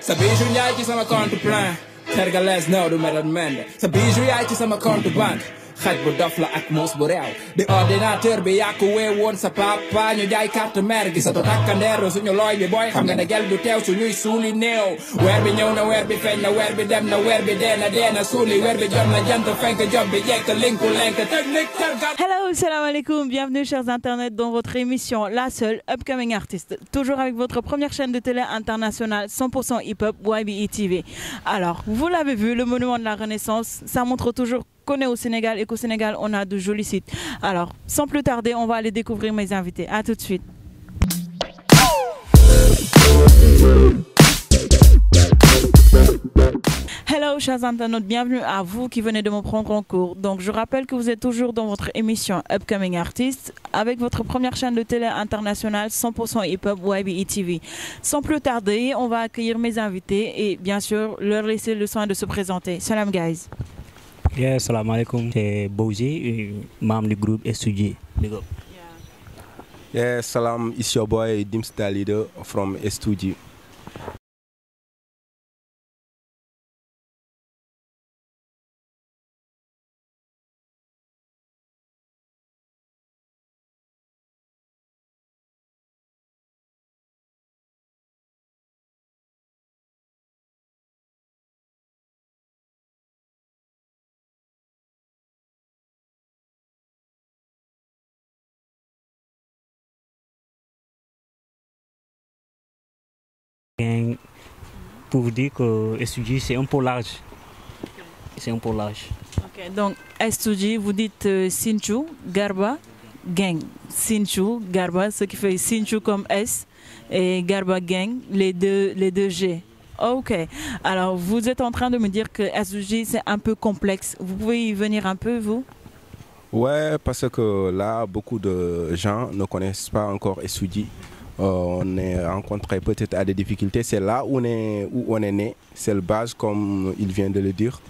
Sa bijou yaay ci sama compte plein tergales no du meron mende sa bijou yaay ci sama compte banque xaj bu dof la ak muus bu réew di ordinateur bi yàqu wee woon sa papa ñu jaay carte mère gi sa to takkandeeru suñu looy bi booy xam nga ne gel du teew suñuy suuli néew weer bi ñëw na weer bi feeñ na weer bi dem na weer bi dee na suuli weer bi jot na jant fenk job bi jekk linku lenk technique tergal. Hello, salam alaikum, bienvenue chers internautes dans votre émission La Seule Upcoming Artist, toujours avec votre première chaîne de télé internationale 100% hip-hop YBE TV. Alors, vous l'avez vu, le monument de la Renaissance, ça montre toujours qu'on est au Sénégal et qu'au Sénégal, on a de jolis sites. Alors, sans plus tarder, on va aller découvrir mes invités. À tout de suite. Hello, chers internautes, bienvenue à vous qui venez de me prendre en cours. Donc, je rappelle que vous êtes toujours dans votre émission Upcoming Artist avec votre première chaîne de télé internationale 100% hip-hop YBE TV. Sans plus tarder, on va accueillir mes invités et bien sûr leur laisser le soin de se présenter. Salam, guys. Yeah, salam alaikum. C'est Bouzi, membre du groupe SUG. Big up. Yeah, salam, it's your boy Dimstar Leader from SUG. Pour vous dire que SUG c'est un peu large. C'est un peu large. Ok, donc SUG, vous dites Sinchou, Garba, Gang. Sinchou, Garba, ce qui fait Sinchou comme S et Garba Gang, les deux G. Ok, alors vous êtes en train de me dire que SUG c'est un peu complexe. Vous pouvez y venir un peu, vous? Ouais, parce que là, beaucoup de gens ne connaissent pas encore SUG. On est rencontré peut-être à des difficultés. C'est là où on est né. C'est le base, comme il vient de le dire.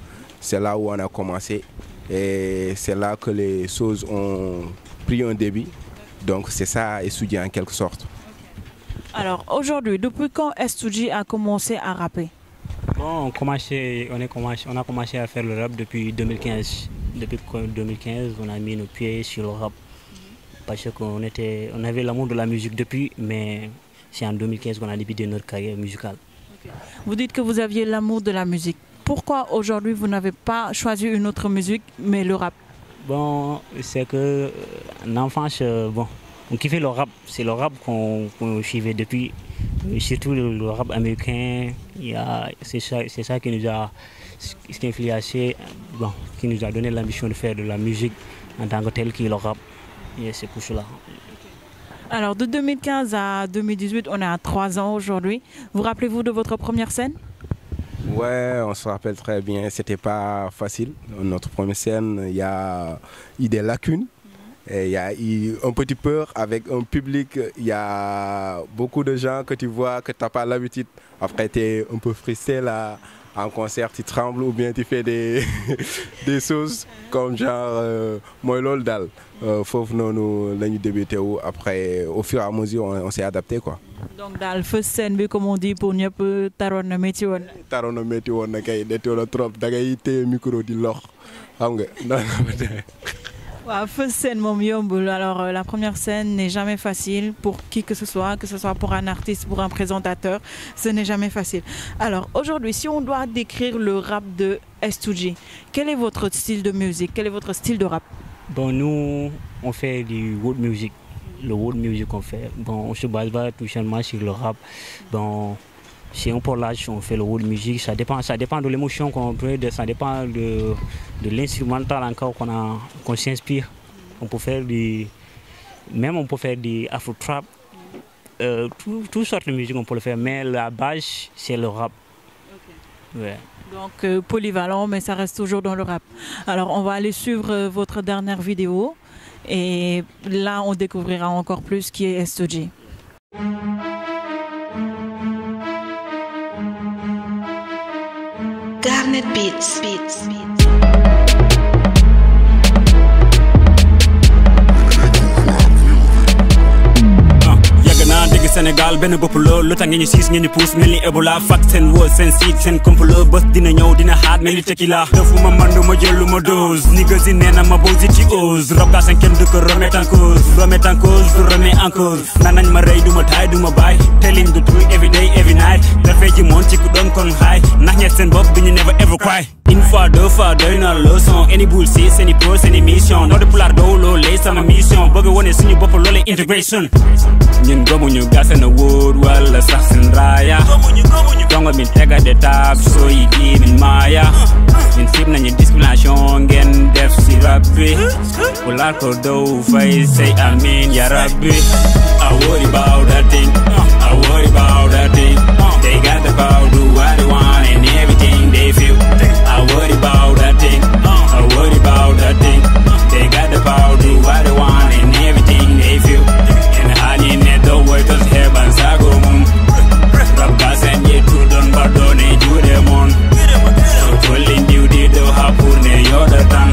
C'est là où on a commencé. Et c'est là que les choses ont pris un début. Donc c'est ça, SUG en quelque sorte. Alors aujourd'hui, depuis quand SUG a commencé à rapper? Bon, on a commencé à faire le rap depuis 2015. Depuis 2015, on a mis nos pieds sur le rap. Parce qu'on avait l'amour de la musique depuis, mais c'est en 2015 qu'on a débuté notre carrière musicale. Okay. Vous dites que vous aviez l'amour de la musique. Pourquoi aujourd'hui vous n'avez pas choisi une autre musique, mais le rap? Bon, c'est que en enfance, bon, on kiffait le rap. C'est le rap qu'on suivait depuis, surtout le rap américain. C'est ça qui nous a influencé, bon, qui nous a donné l'ambition de faire de la musique en tant que tel qui est le rap. Et c'est pour cela. Alors de 2015 à 2018, on est à 3 ans aujourd'hui. Vous rappelez-vous de votre première scène? Ouais, on se rappelle très bien. C'était pas facile. Notre première scène, il y a eu des lacunes. Et il y a eu un petit peur avec un public. Il y a beaucoup de gens que tu vois que tu n'as pas l'habitude. Après, tu es un peu frustré là. En concert, tu trembles ou bien tu fais des choses comme genre moi lol dal. Faut nous débuter après au fur et à mesure on s'est adapté quoi. Donc dans le first scène comme on dit pour ne pas tarona métti won. Tarona métti won na kay détolo trop da ngay té micro di lox xam nga. Ouais, first scène mom yombul. Alors la première scène n'est jamais facile pour qui que ce soit pour un artiste, pour un présentateur, ce n'est jamais facile. Alors aujourd'hui, si on doit décrire le rap de SUG, quel est votre style de musique? Quel est votre style de rap? Bon, nous on fait du world music. Le world music qu'on fait. Bon, on se base pas tout simplement sur le rap. Bon, c'est un peu large, on fait le world music, ça dépend de l'émotion qu'on peut, ça dépend de l'instrumental encore qu'on s'inspire. On peut faire on peut faire du afro trap, toutes sortes de musique on peut le faire, mais la base c'est le rap. Okay. Ouais. Donc polyvalent, mais ça reste toujours dans le rap. Alors on va aller suivre votre dernière vidéo et là on découvrira encore plus qui est SUG. Garnet Beats. Yàgg naa dégg Sénégal benn bopp la lu tax ngeen ñu siis ngeen ñu puus mel ni Ebola fak seen woo seen siit seen complot bés dina ñëw dina xaat mel ni tequila defuma mandu ma jël lu ma dose niggas yi nee na ma bosi ci ose Rap Galsen kenn du ko remettre en cause du remet en cause naan nañ ma rey du ma taay du ma bàyyi telling the truth every day every night dafay ji moon ci ku doon kon xaay nax ñet seen bopp duñu never ever cry une fois deux fois doy na leçon any bull si seeni pro seeni mission noo de pulaar doowu loolee sama mission bëgg wone suñu bopp loolee intégration ñun gëmuñu Galsen a wóor wala sax seen raaya dongo min tega de tab so yi kii min maaya ñun sib nañu discrimination ngeen def si rap bi pulaar ko dow fay say amin ya rabbi I worry about that thing I worry about that thing they got the power do what they want and everything they feel I worry about that thing I worry about that thing they got the power do what they want and everything they feel and hali ne do way to heaven sago mum Rap Galsen ye tu don pardone jude mon so tolling you di do hapurne yoda tan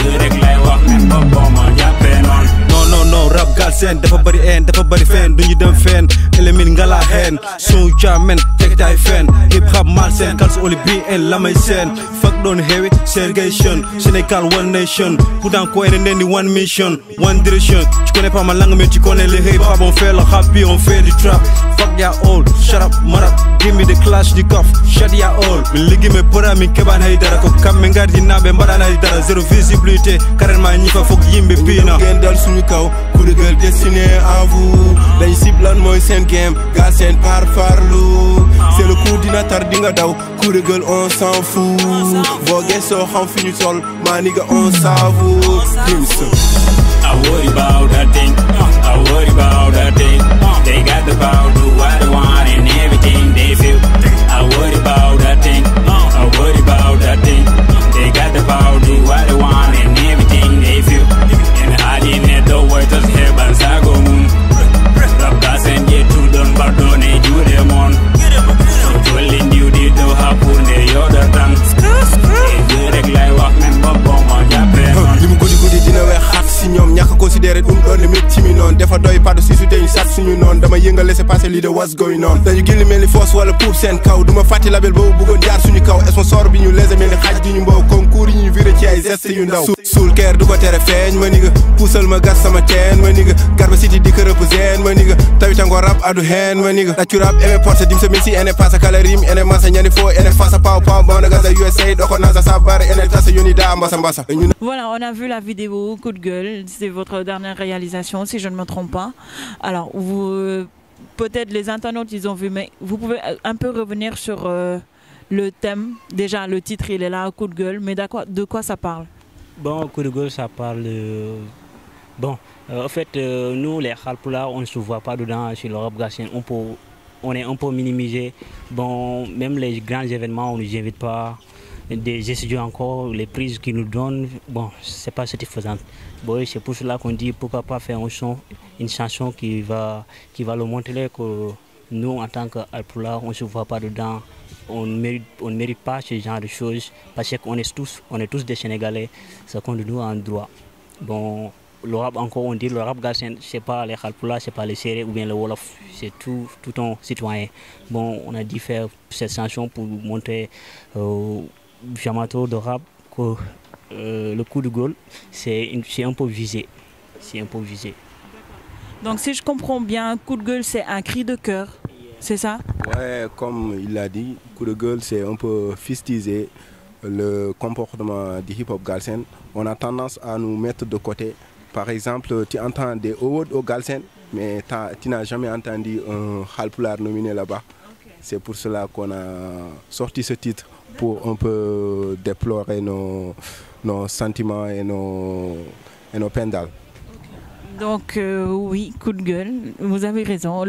e rek lay wax ne bobo mo jappé non non Rap Galsen dafa bari en dafa bari fen duñu dem fen elimin ngala hen so jamen tek tay fen hip hop malsen Galsen only be en lamay sen fuck don heavy segregation Sénégal one nation pourtant ko ene nendi one mission one direction tu connais pas ma langue mais tu connais le hip hop on fait le rap puis on fait du trap fuck ya all shut up marap give me the clash the cuff shut ya all min ligi me pora min keban hay dara ko kambe ngardi nabe mbadana hay dara zéro visibilité carrément ñi fa fok yimbe pina ngeen dal suñu kaw coup de gueule destiné à vous dañ siblan mooy seen game Galsen par farlu c'est le coup dina tar di nga daw coup de gueule on s'en fout boo gëstoo xam fi ñu toll maa ni nga on savoure I worry about that thing I worry about that thing they got the power do what they want and everything they feel I worry about that thing I worry about that thing they got the power do what they want and everything they feel and hali ne do way to heaven sago mum Rap Galsen ye tu don pardone jude mon so tolling you di do hapurne yoda tan e rek lay wax men bobo mo jappé limu gudi gudi dina wex xat si ñoom ñàkk considéré dum doon ne métti mi noonu dafa doy pas de suite ñu sat suñu noonu dama yëngal laisser passer lii de what's going on dañu gilli mel ni foos wala pour seen kaw duma fàtti label boobu bëggoon jaar suñu kaw sponsor bi ñu léser mel ni xaaj di ñu mbow concours yi ñu viré ci ay gestes yu ndaw suul keer du ko tere feeñ ma niga puusal ma gas sama teen ma niga Garba City di ko represent ma niga tawitango rap adu hen ma niga taccu rap eme porte dim sa misi ene passa kala rim ene masa ñani fo ene fassa paw paw bona gaza USA doko nasa sabar ene tasa yoni da mbasa mbasa. Voilà, on a vu la vidéo Coup de gueule, c'est votre dernière réalisation si je ne me trompe pas. Alors, vous peut-être les internautes ils ont vu, mais vous pouvez un peu revenir sur le thème. Déjà le titre il est là, Coup de gueule, mais de quoi ça parle? Bon, Coup de gueule ça parle bon, en fait nous les Halpulaar on ne se voit pas dedans sur le Rap Galsen, on est un peu minimisé. Bon, même les grands événements on ne nous invite pas. Des étudiants encore, les prises qu'ils nous donnent, bon, c'est pas satisfaisant. Bon, c'est pour cela qu'on dit pourquoi pas faire un son, une chanson qui va le montrer que nous en tant qu'Halpulaar on ne se voit pas dedans, on ne mérite pas ce genre de choses parce qu'on est tous des Sénégalais, ça compte nous en droit. Bon, le rap encore on dit le Rap Galsen c'est pas les Halpulaar, c'est pas les Sérères ou bien le Wolof, c'est tout un citoyen. Bon, on a dû faire cette chanson pour montrer amateur de rap que le coup de gueule c'est un peu visé. C'est un peu visé. Donc si je comprends bien, coup de gueule c'est un cri de cœur, c'est ça? Ouais, comme il l'a dit, coup de gueule c'est un peu fustiger le comportement du hip-hop Galsen. On a tendance à nous mettre de côté. Par exemple, tu entends des Owod au Galsen, mais tu n'as jamais entendu un Halpulaar nominé là-bas. Okay. C'est pour cela qu'on a sorti ce titre, pour un peu déplorer nos sentiments et nos pendales. Donc oui, coup de gueule, vous avez raison,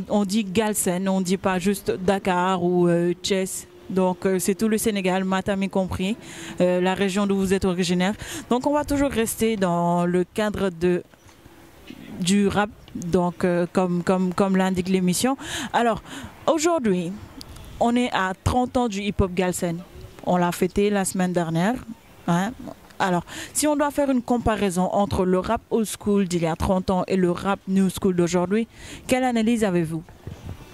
on dit Galsen, on ne dit pas juste Dakar ou Thiès. Donc c'est tout le Sénégal, Matam y compris, la région d'où vous êtes originaire. Donc on va toujours rester dans le cadre du rap, donc comme l'indique l'émission. Alors aujourd'hui, on est à 30 ans du hip-hop Galsen. On l'a fêté la semaine dernière. Hein. Alors, si on doit faire une comparaison entre le rap old school d'il y a 30 ans et le rap new school d'aujourd'hui, quelle analyse avez-vous?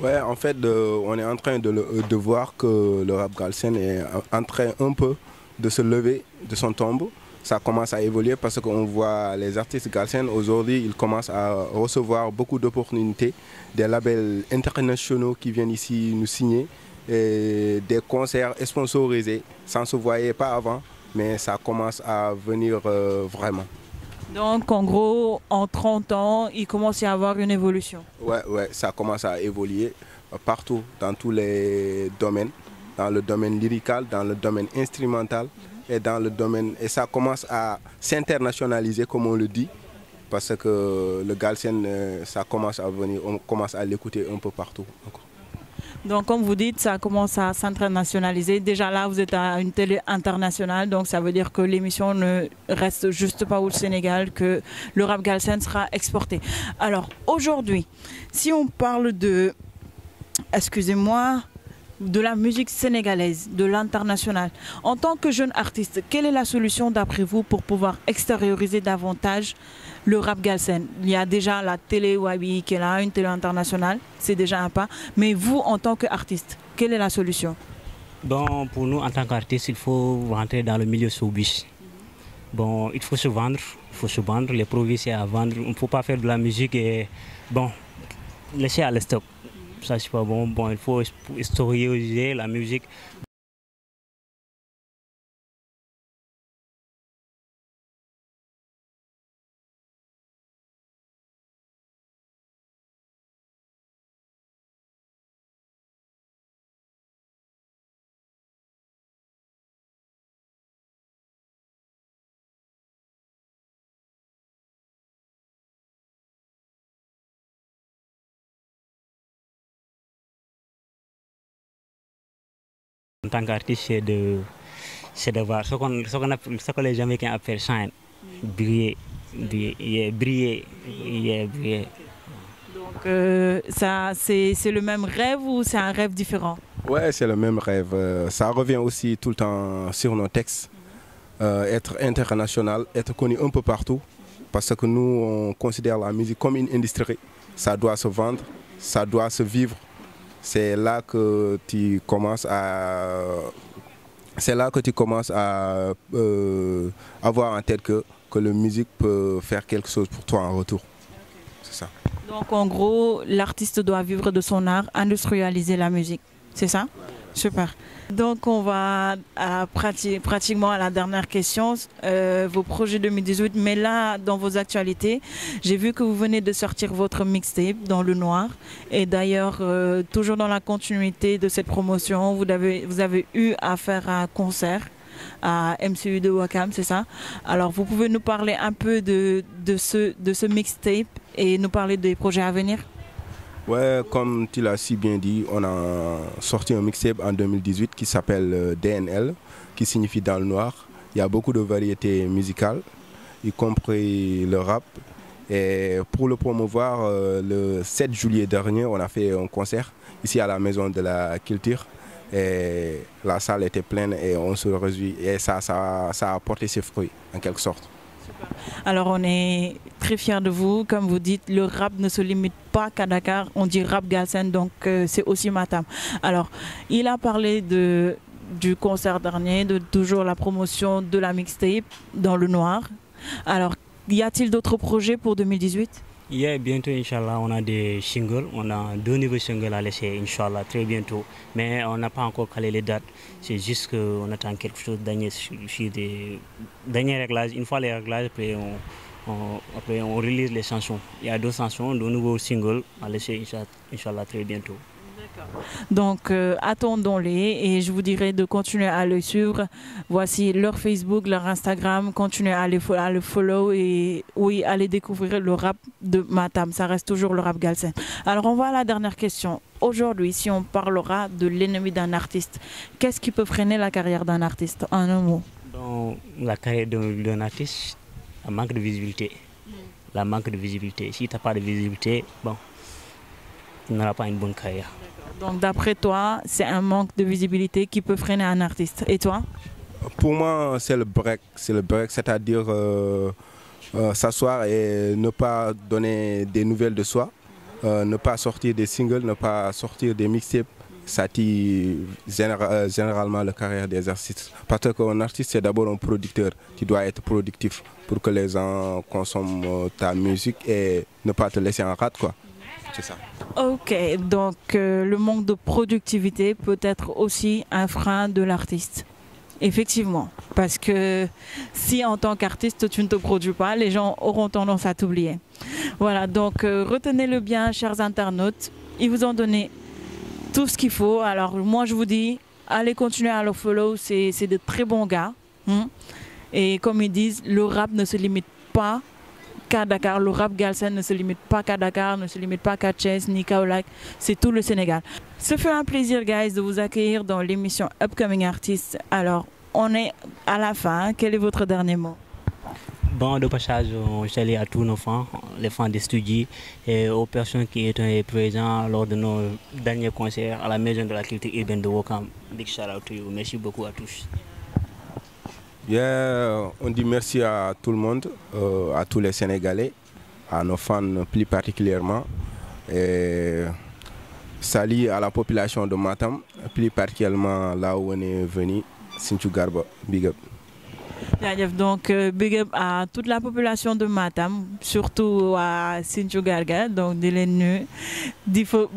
Ouais, en fait, on est en train de voir que le rap galsen est en train un peu de se lever de son tombeau. Ça commence à évoluer parce qu'on voit les artistes galsen aujourd'hui, ils commencent à recevoir beaucoup d'opportunités, des labels internationaux qui viennent ici nous signer, et des concerts sponsorisés. Ça ne se voyait pas avant, mais ça commence à venir vraiment. Donc, en gros, en 30 ans, il commence à y avoir une évolution. Ouais, ça commence à évoluer partout, dans tous les domaines, dans le domaine lyrical, dans le domaine instrumental. Et ça commence à s'internationaliser, comme on le dit, parce que le galsen, ça commence à venir, on commence à l'écouter un peu partout. Donc, comme vous dites, ça commence à s'internationaliser. Déjà là, vous êtes à une télé internationale, donc ça veut dire que l'émission ne reste juste pas au Sénégal, que le rap galsen sera exporté. Alors, aujourd'hui, si on parle de, excusez-moi, de la musique sénégalaise, de l'international. En tant que jeune artiste, quelle est la solution d'après vous pour pouvoir extérioriser davantage le rap galsen? Il y a déjà la télé Wabi qui est là, une télé internationale, c'est déjà un pas. Mais vous, en tant qu'artiste, quelle est la solution? Bon, pour nous, en tant qu'artiste, il faut rentrer dans le milieu showbiz. Bon, il faut se vendre, les produits c'est à vendre. Il ne faut pas faire de la musique et bon, laisser à le stock. Ça c'est pas bon. Bon, il faut historiser la musique. En tant qu'artiste, c'est de voir ce que les Jamaïcains appellent shine, briller. Donc, ça, c'est le même rêve ou c'est un rêve différent? Ouais, c'est le même rêve. Ça revient aussi tout le temps sur nos textes. Être international, être connu un peu partout. Parce que nous, on considère la musique comme une industrie. Ça doit se vendre, ça doit se vivre. C'est là que tu commences à avoir en tête que la musique peut faire quelque chose pour toi en retour. C'est ça. Donc en gros, l'artiste doit vivre de son art, industrialiser la musique. C'est ça? Super. Donc on va pratiquement à la dernière question, vos projets 2018, mais là dans vos actualités, j'ai vu que vous venez de sortir votre mixtape dans le noir et d'ailleurs toujours dans la continuité de cette promotion, vous avez eu à faire un concert à MCU de Ouakam, c'est ça? Alors vous pouvez nous parler un peu de ce mixtape et nous parler des projets à venir? Ouais, comme tu l'as si bien dit, on a sorti un mixtape en 2018 qui s'appelle DNL, qui signifie dans le noir. Il y a beaucoup de variétés musicales, y compris le rap. Et pour le promouvoir, le 7 juillet dernier, on a fait un concert ici à la Maison de la Culture. Et la salle était pleine et on se réjouit. Et ça a porté ses fruits, en quelque sorte. Alors on est très fiers de vous, comme vous dites, le rap ne se limite pas qu'à Dakar, on dit rap galsen, donc c'est aussi Matam. Alors il a parlé du concert dernier, de toujours la promotion de la mixtape dans le noir. Alors y a-t-il d'autres projets pour 2018? Yeah, bientôt, Inch'Allah, on a des singles, on a 2 nouveaux singles à laisser, Inch'Allah, très bientôt. Mais on n'a pas encore calé les dates, c'est juste qu'on attend quelque chose sur des derniers réglages. Une fois les réglages, après on release les chansons. Il y a 2 chansons, 2 nouveaux singles à laisser, Inch'Allah, très bientôt. Donc attendons-les et je vous dirai de continuer à le suivre. Voici leur Facebook, leur Instagram, continuez à le follow et oui, allez découvrir le rap de Matam. Ça reste toujours le rap galsen. Alors on va à la dernière question. Aujourd'hui, si on parlera de l'ennemi d'un artiste, qu'est-ce qui peut freiner la carrière d'un artiste en un mot? Dans la carrière d'un artiste, un manque de visibilité. La manque de visibilité. Si tu n'as pas de visibilité, bon, tu n'auras pas une bonne carrière. Donc d'après toi, c'est un manque de visibilité qui peut freiner un artiste. Et toi? Pour moi, c'est le break, c'est-à-dire s'asseoir et ne pas donner des nouvelles de soi, ne pas sortir des singles, ne pas sortir des mixtapes. Ça tue généralement la carrière des artistes. Parce qu'un artiste, c'est d'abord un producteur. Tu dois être productif pour que les gens consomment ta musique et ne pas te laisser en rate, quoi. C'est ça. Ok, donc le manque de productivité peut être aussi un frein de l'artiste. Effectivement, parce que si en tant qu'artiste tu ne te produis pas, les gens auront tendance à t'oublier. Voilà, donc retenez-le bien, chers internautes, ils vous ont donné tout ce qu'il faut. Alors moi je vous dis, allez continuer à le follow, c'est de très bons gars. Et comme ils disent, le rap ne se limite pas qu'à Dakar, le rap galsen ne se limite pas qu'à Dakar, ne se limite pas qu'à Thiès ni Kaolack, c'est tout le Sénégal. Ce fut un plaisir, guys, de vous accueillir dans l'émission Upcoming Artists. Alors, on est à la fin. Quel est votre dernier mot? Bon, de passage, je salue à tous nos fans, les fans des studios et aux personnes qui étaient présentes lors de nos derniers concerts à la Maison de la Culture urbaine de Ouakam. Big shout out to you. Merci beaucoup à tous. Yeah, on dit merci à tout le monde, à tous les Sénégalais, à nos fans plus particulièrement. Et salut à la population de Matam, plus particulièrement là où on est venu, Sinthiou Garba, big up. Donc, big up à toute la population de Matam, surtout à Sinthiou Garga. Donc, de l'ENU, il faut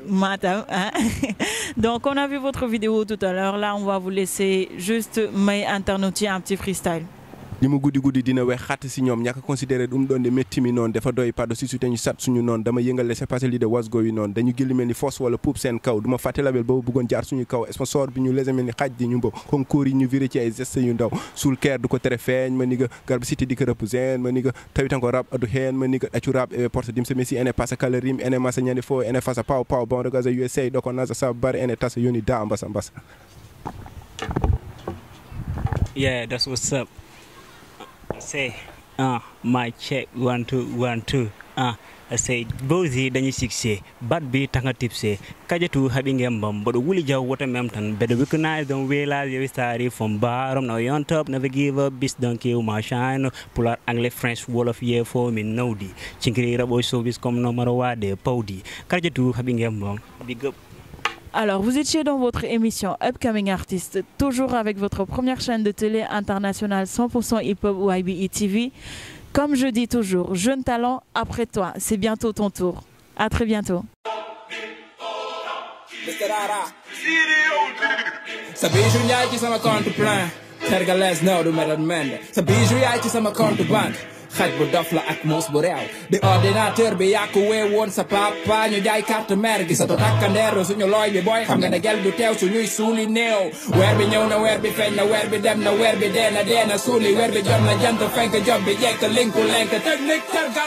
Matam. Donc, on a vu votre vidéo tout à l'heure. Là, on va vous laisser juste internauter un petit freestyle. li mu guddi guddi dina wex xatt si ñoom ñàkk considéré doon de métti mi noonu dafa doy pas de si ñu sat suñu noonu dama yëngal laisser passer li de wasgo yi noonu dañu gëli mel ni fos wala puub seen kaw duma fàtte label boobu bëggoon jaar suñu kaw sponsor bi ñu lese mel ni xaaj di ñu mbo concours yi ñu viré ci ay gestes yu ndaw suul keer du ko tere feeñ ma ni nga garba cité di ko represent ma ni nga tawitan ko rap adu heen ma ni nga accu rap e porte dim se messi ene passa kala rim ene massa ñani fo ene fassa paw paw bon regaza USA doko nasa sa bar ene tassa yoni da mbassa mbassa. Yeah, that's what's up. Say, my check 1 2 1 2. I say, bozi dañu succès, bat bi tanga tipsé, kajatu habi ngembam, but wuli jaw wata memtan, better recognize don't realize you started from bottom, now you're on top, never give up, beast don't kill my shine, pull out anglais French wall of year for me, no di, chinkiri rabo service comme no matter what they podi, kajatu habi ngembam, big up. Alors, vous étiez dans votre émission Upcoming Artists, toujours avec votre première chaîne de télé internationale 100% hip-hop YBE TV. Comme je dis toujours, jeune talent, après toi, c'est bientôt ton tour. À très bientôt. xaj bu dof la ak muus bu réew di ordinateur bi yàqu wee woon sa papa ñu jaay carte mère gi sa to takkandeer suñu looy bi booy xam nga ne gel du teew suñuy suuli néew weer bi ñëw na weer bi feeñ na weer bi dem na weer bi dee na suuli weer bi jot na jant fenk job bi jekk linku lenk technique